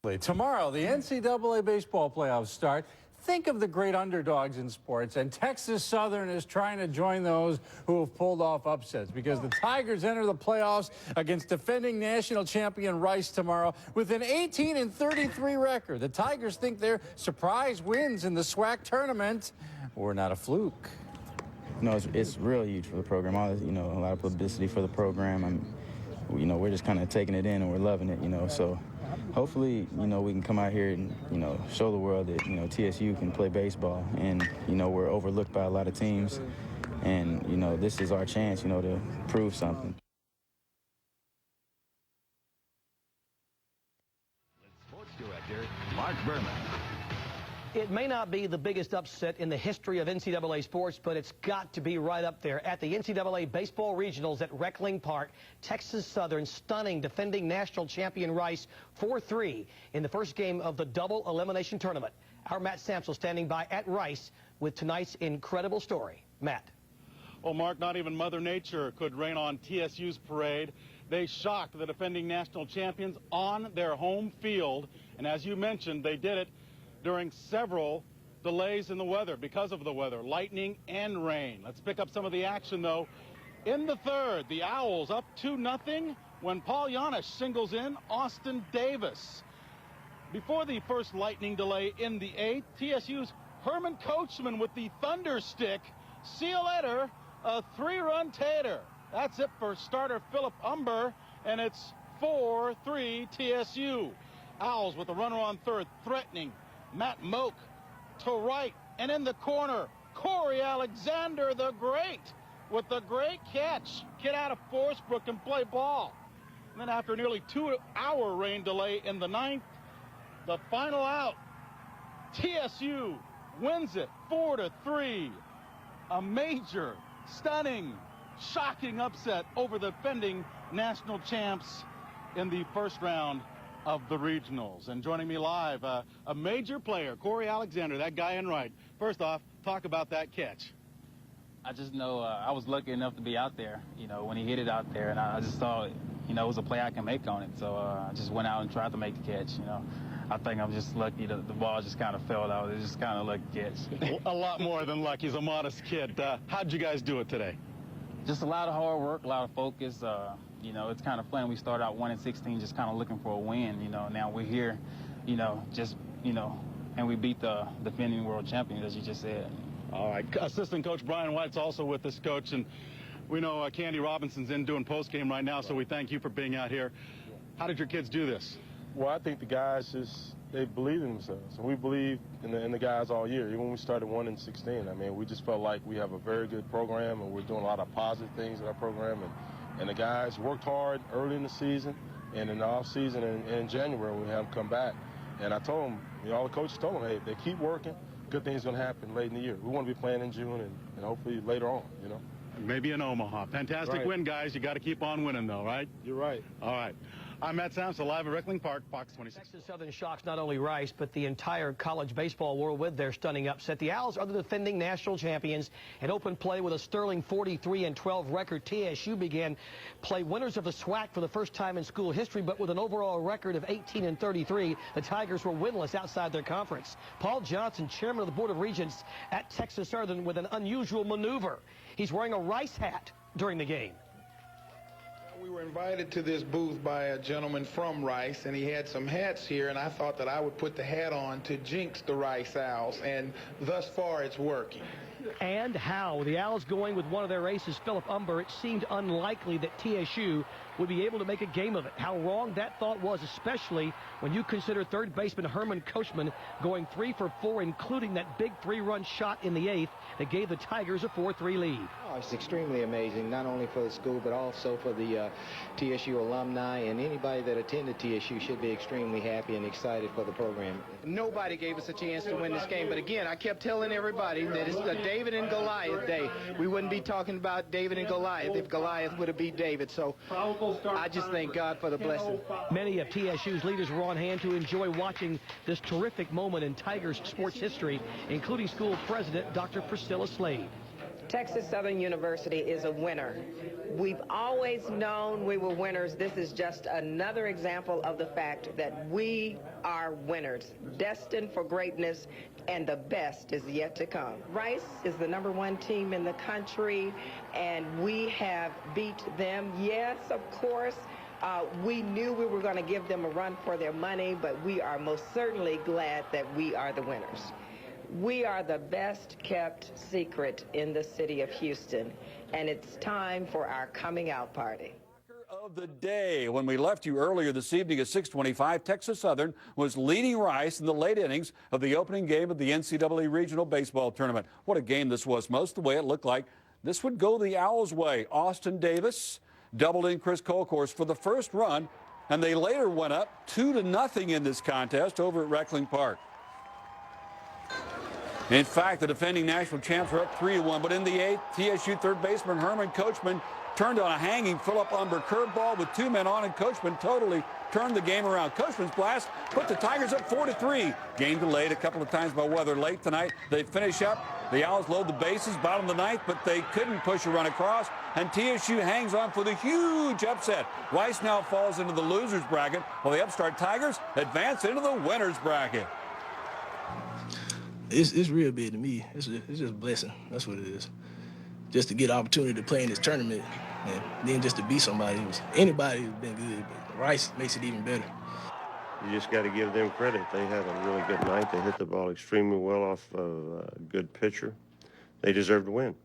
Tomorrow, the NCAA baseball playoffs start. Think of the great underdogs in sports, and Texas Southern is trying to join those who have pulled off upsets because the Tigers enter the playoffs against defending national champion Rice tomorrow with an 18-33 record. The Tigers think their surprise wins in the SWAC tournament were not a fluke. No, it's real huge for the program. A lot of publicity for the program. We're just kind of taking it in and we're loving it, so hopefully, we can come out here and, show the world that, TSU can play baseball and, we're overlooked by a lot of teams and, this is our chance, to prove something. Sports Director Mark Berman. It may not be the biggest upset in the history of NCAA sports, but it's got to be right up there. At the NCAA Baseball Regionals at Reckling Park, Texas Southern stunning defending national champion Rice 4-3 in the first game of the double elimination tournament. Our Matt Samsel standing by at Rice with tonight's incredible story. Matt. Well, Mark, not even Mother Nature could rain on TSU's parade. They shocked the defending national champions on their home field, and as you mentioned, they did it during several delays in the weather because of the weather, lightning and rain. Let's pick up some of the action, though. In the third, the Owls up 2-0 when Paul Yanish singles in Austin Davis. Before the first lightning delay in the eighth, TSU's Herman Coachman with the thunder stick. See you later, a 3-run tater. That's it for starter Philip Umber, and it's 4-3 TSU. Owls with a runner on third, threatening Matt Moak to right, and in the corner, Corey Alexander, the great, with the great catch. Get out of Forestbrook and play ball. And then after a nearly 2-hour rain delay in the ninth, the final out, TSU wins it 4-3. A major, stunning, shocking upset over the defending national champs in the first round of the regionals. And joining me live, a major player, Corey Alexander, that guy in right. First off, talk about that catch. I just know I was lucky enough to be out there, when he hit it out there, and I just thought, it was a play I can make on it. So I just went out and tried to make the catch, I think I'm just lucky the ball just kind of fell out. It just kind of lucky catch. A lot more than lucky. He's a modest kid. How'd you guys do it today? Just a lot of hard work, a lot of focus. It's kind of fun. We started out 1-16, just kind of looking for a win. Now we're here, and we beat the defending world champions, as you just said. All right. Assistant Coach Brian White's also with us, Coach, and we know Candy Robinson's in doing post-game right now, so we thank you for being out here. How did your kids do this? Well, I think the guys they believe in themselves. And we believe in the guys all year. Even when we started 1-16, we just felt like we have a very good program, and we're doing a lot of positive things in our program. And the guys worked hard early in the season and in the off-season and in January when we have them come back. And I told them, all the coaches told them, hey, if they keep working, good things going to happen late in the year. We want to be playing in June and hopefully later on, Maybe in Omaha. Fantastic win, guys. You got to keep on winning, though, right? You're right. All right. I'm Matt Samsel, live at Reckling Park, Fox 26. Texas Southern shocks not only Rice, but the entire college baseball world with their stunning upset. The Owls are the defending national champions and open play with a sterling 43-12 record. TSU began play winners of the SWAC for the first time in school history, but with an overall record of 18-33. The Tigers were winless outside their conference. Paul Johnson, chairman of the Board of Regents at Texas Southern, with an unusual maneuver. He's wearing a Rice hat during the game. We were invited to this booth by a gentleman from Rice, and he had some hats here, and I thought that I would put the hat on to jinx the Rice Owls, and thus far it's working. And how? The Owls going with one of their aces, Philip Umber. It seemed unlikely that TSU would be able to make a game of it. How wrong that thought was, especially when you consider third baseman Herman Coachman going 3 for 4, including that big 3-run shot in the eighth that gave the Tigers a 4-3 lead. Oh, it's extremely amazing, not only for the school, but also for the TSU alumni, and anybody that attended TSU should be extremely happy and excited for the program. Nobody gave us a chance to win this game, but again, I kept telling everybody that it's a David and Goliath day. We wouldn't be talking about David and Goliath if Goliath would have beat David, so I just thank God for the blessing. Many of TSU's leaders were on hand to enjoy watching this terrific moment in Tigers sports history, including school president Dr. Priscilla Slade. Texas Southern University is a winner. We've always known we were winners. This is just another example of the fact that we are winners, destined for greatness, and the best is yet to come. Rice is the #1 team in the country, and we have beat them. Yes, of course, we knew we were going to give them a run for their money, but we are most certainly glad that we are the winners. We are the best kept secret in the city of Houston, and it's time for our coming out party. Of the day. When we left you earlier this evening at 6:25, Texas Southern was leading Rice in the late innings of the opening game of the NCAA Regional Baseball Tournament. What a game this was. Most of the way it looked like this would go the Owls' way. Austin Davis doubled in Chris Colcourse for the first run, and they later went up 2-0 in this contest over at Reckling Park. In fact, the defending national champs were up 3-1, but in the 8th, TSU third baseman Herman Coachman turned on a hanging Philip Umber curveball with 2 men on, and Coachman totally turned the game around. Coachman's blast put the Tigers up 4-3. Game delayed a couple of times by weather late tonight. They finish up. The Owls load the bases, bottom of the 9th, but they couldn't push a run across, and TSU hangs on for the huge upset. Rice now falls into the losers bracket, while the upstart Tigers advance into the winners bracket. It's real big to me. It's just a blessing. That's what it is. Just to get an opportunity to play in this tournament, and then just to be somebody. Anybody has been good, but Rice makes it even better. You just got to give them credit. They had a really good night. They hit the ball extremely well off a good pitcher. They deserve to win.